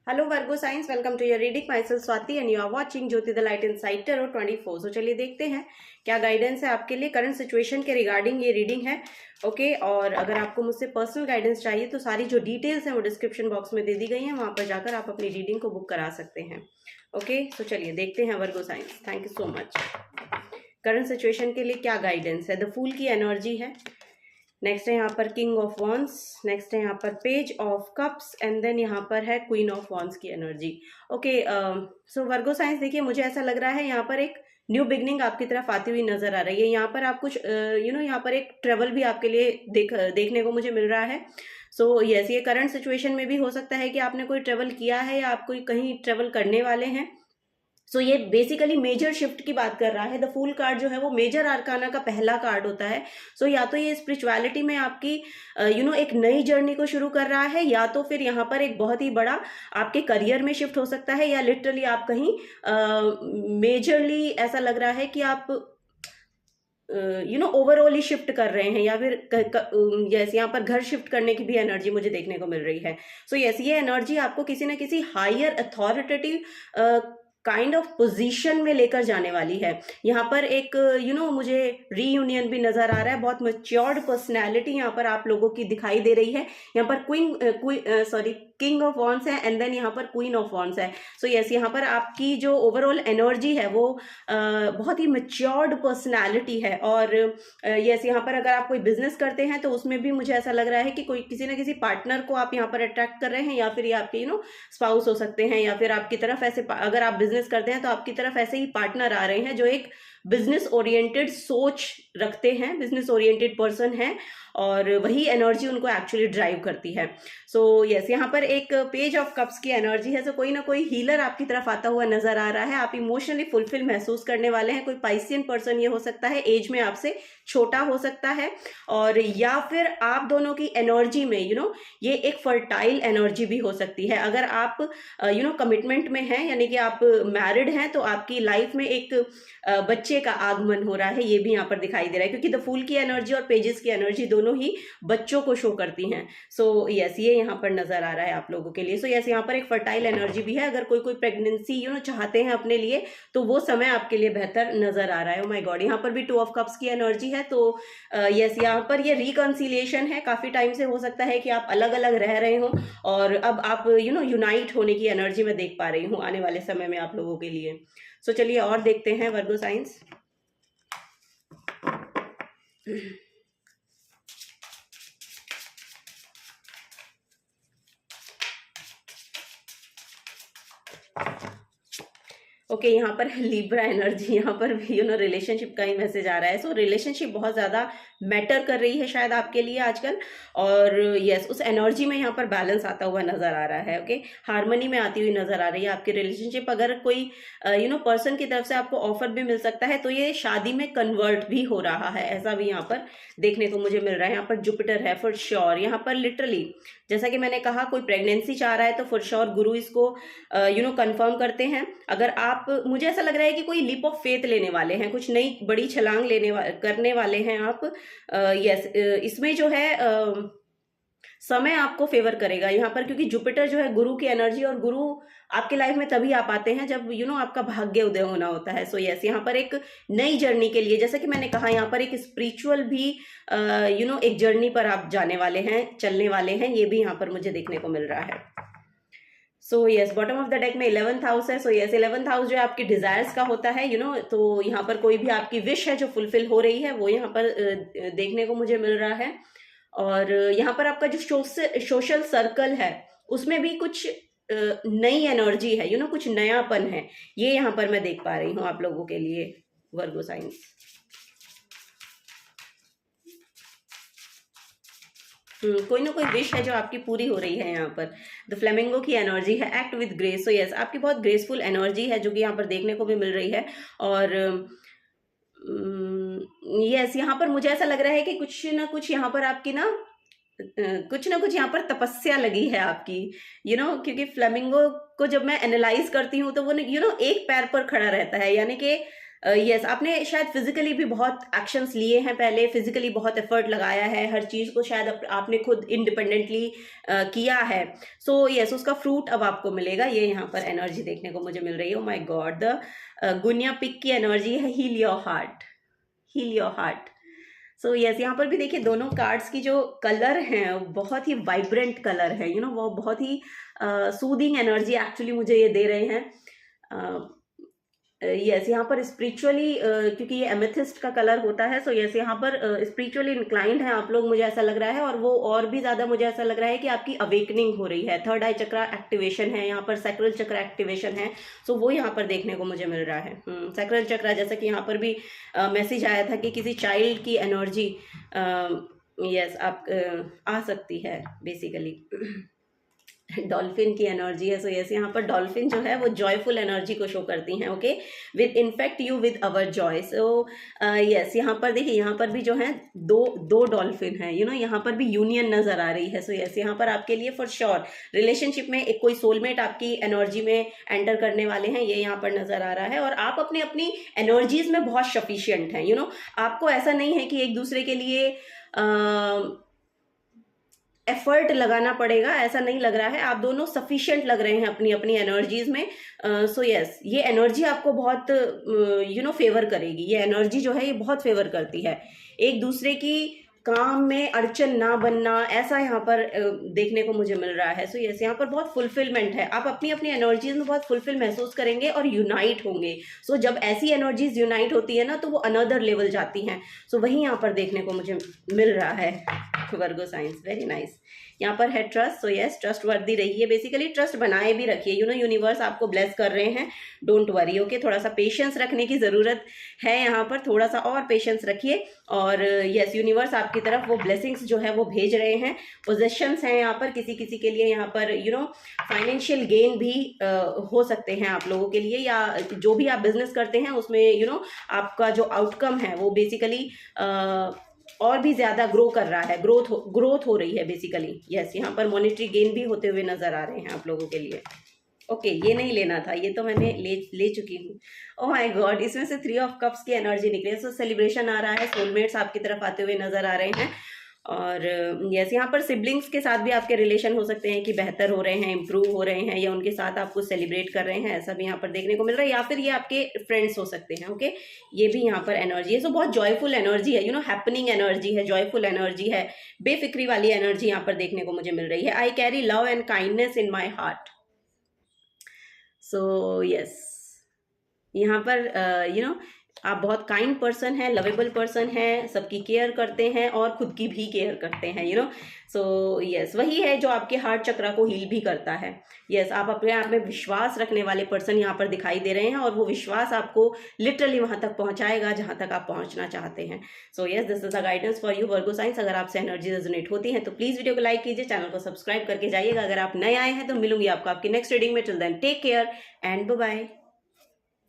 Hello Virgo signs, welcome to your reading. Myself Swati and you are watching Jyoti the light inside tarot 24। So चलिए देखते हैं क्या guidance है आपके लिए करंट सिचुएशन के रिगार्डिंग। ये रीडिंग है ओके और अगर आपको मुझसे पर्सनल गाइडेंस चाहिए तो सारी जो डिटेल्स हैं वो डिस्क्रिप्शन बॉक्स में दे दी गई हैं, वहां पर जाकर आप अपनी रीडिंग को बुक करा सकते हैं। ओके तो चलिए देखते हैं Virgo science. Thank you so much. Current situation के लिए क्या गाइडेंस है? द फूल की एनर्जी है, नेक्स्ट है यहाँ पर किंग ऑफ वॉन्स, नेक्स्ट है यहाँ पर page of cups and then यहाँ पर है क्वीन ऑफ वॉन्स की energy. Okay so Virgo signs, देखिए मुझे ऐसा लग रहा है यहाँ पर एक न्यू बिगनिंग आपकी तरफ आती हुई नजर आ रही है। यहाँ पर आप कुछ यहाँ पर एक ट्रेवल भी आपके लिए देखने को मुझे मिल रहा है। सो यस, ये करंट सिचुएशन में भी हो सकता है कि आपने कोई ट्रेवल किया है या आप कोई कहीं ट्रेवल करने वाले हैं। सो ये बेसिकली मेजर शिफ्ट की बात कर रहा है। द फूल कार्ड जो है वो मेजर आर्काना का पहला कार्ड होता है। सो या तो ये स्पिरिचुअलिटी में आपकी एक नई जर्नी को शुरू कर रहा है, या तो फिर यहाँ पर एक बहुत ही बड़ा आपके करियर में शिफ्ट हो सकता है, या लिटरली आप कहीं मेजरली ऐसा लग रहा है कि आप ओवरऑल ही शिफ्ट कर रहे हैं, या फिर यस यहाँ पर घर शिफ्ट करने की भी एनर्जी मुझे देखने को मिल रही है। सो यस, ये एनर्जी आपको किसी ना किसी higher authoritative kind of position में लेकर जाने वाली है। यहाँ पर एक मुझे रीयूनियन भी नजर आ रहा है। बहुत मैच्योर्ड पर्सनैलिटी यहाँ पर आप लोगों की दिखाई दे रही है। यहाँ पर किंग ऑफ वॉन्ड्स है एंड देन यहाँ पर क्वीन ऑफ वॉन्ड्स है। सो यस, यहाँ पर आपकी जो ओवरऑल एनर्जी है वो बहुत ही मैच्योर्ड पर्सनैलिटी है। और यस, यहाँ पर अगर आप कोई बिजनेस करते हैं तो उसमें भी मुझे ऐसा लग रहा है कि कोई किसी ना किसी पार्टनर को आप यहाँ पर अट्रैक्ट कर रहे हैं, या फिर ये आपके स्पाउस हो सकते हैं, या फिर आपकी तरफ ऐसे अगर आप बिजनेस करते हैं तो आपकी तरफ ऐसे ही पार्टनर आ रहे हैं जो एक बिजनेस ओरिएंटेड सोच रखते हैं, बिजनेस ओरिएंटेड पर्सन है, और वही एनर्जी उनको एक्चुअली ड्राइव करती है। सो यस, यहाँ पर एक पेज ऑफ कप्स की एनर्जी है। सो कोई ना कोई हीलर आपकी तरफ आता हुआ नजर आ रहा है। आप इमोशनली फुलफिल महसूस करने वाले हैं। कोई पाइसियन पर्सन ये हो सकता है, एज में आपसे छोटा हो सकता है, और या फिर आप दोनों की एनर्जी में ये एक फर्टाइल एनर्जी भी हो सकती है। अगर आप कमिटमेंट में हैं, यानी कि आप मैरिड हैं, तो आपकी लाइफ में एक बच्चे का आगमन हो रहा है, ये भी यहाँ पर दिखाई दे रहा है, क्योंकि द फूल की एनर्जी और पेजेस की एनर्जी दोनों ही बच्चों को शो करती हैं। सो यस, ये यहाँ पर नजर आ रहा है आप लोगों के लिए। सो यस, यहाँ पर एक फर्टाइल एनर्जी भी है। अगर कोई प्रेगनेंसी चाहते हैं अपने लिए, तो वो समय आपके लिए बेहतर नजर आ रहा है। ओ माय गॉड, यहाँ पर भी 2 ऑफ कप्स की एनर्जी है। तो यस, यहाँ पर ये रिकंसिलिएशन है। काफी टाइम से हो सकता है कि आप अलग अलग रह रहे हो, और अब आप यूनाइट होने की एनर्जी में देख पा रही हूँ आने वाले समय में आप लोगों के लिए। सो चलिए और देखते हैं वर्गो साइंस। ओके यहाँ पर लिब्रा एनर्जी, यहाँ पर भी रिलेशनशिप का ही मैसेज आ रहा है। सो रिलेशनशिप बहुत ज़्यादा मैटर कर रही है शायद आपके लिए आजकल, और यस, उस एनर्जी में यहाँ पर बैलेंस आता हुआ नजर आ रहा है। ओके, हार्मनी में आती हुई नजर आ रही है आपकी रिलेशनशिप। अगर कोई पर्सन की तरफ से आपको ऑफर भी मिल सकता है, तो ये शादी में कन्वर्ट भी हो रहा है, ऐसा भी यहाँ पर देखने को मुझे मिल रहा है। यहाँ पर जुपिटर है फॉर श्योर। यहाँ पर लिटरली जैसा कि मैंने कहा, कोई प्रेगनेंसी चाह रहा है तो फॉर श्योर गुरु इसको कंफर्म करते हैं। अगर आप, मुझे ऐसा लग रहा है कि कोई लीप ऑफ फेथ लेने वाले हैं, कुछ नई बड़ी छलांग करने वाले हैं आप। यस, इसमें जो है समय आपको फेवर करेगा यहाँ पर, क्योंकि जुपिटर जो है गुरु की एनर्जी, और गुरु आपके लाइफ में तभी आप आते हैं जब आपका भाग्य उदय होना होता है। सो यस, यहाँ पर एक नई जर्नी के लिए, जैसा कि मैंने कहा, यहाँ पर एक स्पिरिचुअल भी एक जर्नी पर आप जाने वाले हैं, चलने वाले हैं, ये भी यहाँ पर मुझे देखने को मिल रहा है। So yes, bottom of the deck में 11th हाउस है। सो यस, 11th हाउस जो है आपकी डिजायर्स का होता है, तो यहाँ पर कोई भी आपकी विश है जो फुलफिल हो रही है, वो यहाँ पर देखने को मुझे मिल रहा है। और यहाँ पर आपका जो सोशल सर्कल है, उसमें भी कुछ नई एनर्जी है, कुछ नयापन है, ये यहाँ पर मैं देख पा रही हूँ आप लोगों के लिए वर्गो साइंस। कोई ना कोई विश है जो आपकी पूरी हो रही है यहाँ पर। द फ्लेमिंगो की एनर्जी है, act with grace. So yes, आपकी बहुत ग्रेसफुल एनर्जी है जो कि यहाँ पर देखने को भी मिल रही है। और यस, यहाँ पर मुझे ऐसा लग रहा है कि कुछ ना कुछ यहाँ पर आपकी कुछ ना कुछ यहाँ पर तपस्या लगी है आपकी, क्योंकि फ्लेमिंगो को जब मैं एनालाइज करती हूँ तो वो एक पैर पर खड़ा रहता है, यानी कि यस आपने शायद फिजिकली भी बहुत एक्शंस लिए हैं, पहले फिजिकली बहुत एफर्ट लगाया है, हर चीज़ को शायद आपने खुद इंडिपेंडेंटली किया है। सो यस उसका फ्रूट अब आपको मिलेगा, ये यहाँ पर एनर्जी देखने को मुझे मिल रही है। ओ माय गॉड, द गुनिया पिक की एनर्जी है heal your heart, heal your heart. So yes यहाँ पर भी देखिए दोनों कार्ड्स की जो कलर हैं बहुत ही वाइब्रेंट कलर है, यू नो वो बहुत ही सूदिंग एनर्जी एक्चुअली मुझे ये दे रहे हैं। यस यहाँ पर स्पिरिचुअली क्योंकि ये एमेथिस्ट का कलर होता है, सो यस यहाँ पर स्पिरिचुअली इंक्लाइंड है आप लोग, मुझे ऐसा लग रहा है। और वो और भी ज़्यादा मुझे ऐसा लग रहा है कि आपकी अवेकनिंग हो रही है, थर्ड आई चक्रा एक्टिवेशन है यहाँ पर, सैक्रल चक्रा एक्टिवेशन है। सो वो यहाँ पर देखने को मुझे मिल रहा है। सैक्रल चक्रा, जैसा कि यहाँ पर भी मैसेज आया था कि किसी चाइल्ड की एनर्जी यस आप आ सकती है बेसिकली। डॉल्फिन की एनर्जी है। सो यस यहाँ पर डॉल्फिन जो है वो जॉयफुल एनर्जी को शो करती हैं। Okay, with infect you with our Joy. So yes यहाँ पर देखिए यहाँ पर भी जो है दो डॉल्फिन है, यू नो यहाँ पर भी यूनियन नजर आ रही है। सो यस यहाँ पर आपके लिए फॉर श्योर रिलेशनशिप में एक कोई सोलमेट आपकी एनर्जी में एंटर करने वाले हैं, ये यहाँ पर नजर आ रहा है। और आप अपनी एनर्जीज में बहुत सफिशियंट हैं, यू नो आपको ऐसा नहीं है कि एक दूसरे के लिए एफर्ट लगाना पड़ेगा, ऐसा नहीं लग रहा है। आप दोनों सफिशिएंट लग रहे हैं अपनी अपनी एनर्जीज में। सो यस ये एनर्जी आपको बहुत यू नो फेवर करेगी, ये एनर्जी जो है ये बहुत फेवर करती है। एक दूसरे की काम में अड़चन ना बनना, ऐसा यहाँ पर देखने को मुझे मिल रहा है। सो यस यहाँ पर बहुत फुलफिलमेंट है, आप अपनी अपनी एनर्जीज में बहुत फुलफिल महसूस करेंगे और यूनाइट होंगे। सो जब ऐसी एनर्जीज यूनाइट होती है ना तो वो अनदर लेवल जाती हैं। सो वही यहाँ पर देखने को मुझे मिल रहा है वर्गो साइंस, वेरी नाइस। यहाँ पर है ट्रस्ट। सो यस ट्रस्ट वर्दी रहिए, बेसिकली ट्रस्ट बनाए भी रखिए, यू नो यूनिवर्स आपको ब्लेस कर रहे हैं, डोंट वरी। ओके, थोड़ा सा पेशेंस रखने की ज़रूरत है यहाँ पर, थोड़ा सा और पेशेंस रखिए। और यस यूनिवर्स आपकी तरफ वो ब्लेसिंग्स जो है वो भेज रहे हैं। पोजेशंस हैं यहाँ पर किसी किसी के लिए, यहाँ पर यू नो फाइनेंशियल गेन भी हो सकते हैं आप लोगों के लिए, या जो भी आप बिजनेस करते हैं उसमें यू नो आपका जो आउटकम है वो बेसिकली और भी ज़्यादा ग्रो कर रहा है, ग्रोथ हो रही है बेसिकली। यस यहाँ पर मॉनेटरी गेन भी होते हुए नज़र आ रहे हैं आप लोगों के लिए। ओके ये नहीं लेना था, ये तो मैंने ले चुकी हूँ। ओह माय गॉड, इसमें से 3 ऑफ कप्स की एनर्जी निकली है। सो सेलिब्रेशन आ रहा है, सोलमेट्स आपकी तरफ आते हुए नज़र आ रहे हैं। और यस यहाँ पर सिबलिंग्स के साथ भी आपके रिलेशन हो सकते हैं कि बेहतर हो रहे हैं, इंप्रूव हो रहे हैं, या उनके साथ आपको सेलिब्रेट कर रहे हैं, ऐसा भी यहाँ पर देखने को मिल रहा है। या फिर ये आपके फ्रेंड्स हो सकते हैं। ओके ये भी यहाँ पर एनर्जी है। सो बहुत जॉयफुल एनर्जी है, यू नो हैपनिंग एनर्जी है, जॉयफुल एनर्जी है, बेफिक्री वाली एनर्जी यहाँ पर देखने को मुझे मिल रही है। I carry love and kindness in my heart. So yes यहाँ पर यू नो आप बहुत काइंड पर्सन हैं, लवेबल पर्सन हैं, सबकी केयर करते हैं और खुद की भी केयर करते हैं, यू नो। सो यस वही है जो आपके हार्ट चक्रा को हील भी करता है। यस आप अपने आप में विश्वास रखने वाले पर्सन यहाँ पर दिखाई दे रहे हैं, और वो विश्वास आपको लिटरली वहाँ तक पहुँचाएगा जहाँ तक आप पहुँचना चाहते हैं। So yes this is the guidance for you Virgo science. अगर आपसे एनर्जी रेजोनेट होती है तो प्लीज़ वीडियो को लाइक कीजिए, चैनल को सब्सक्राइब करके जाइएगा। अगर आप नए आए हैं तो मिलूंगी आपको आपकी नेक्स्ट रीडिंग में। Till then take care and bye bye.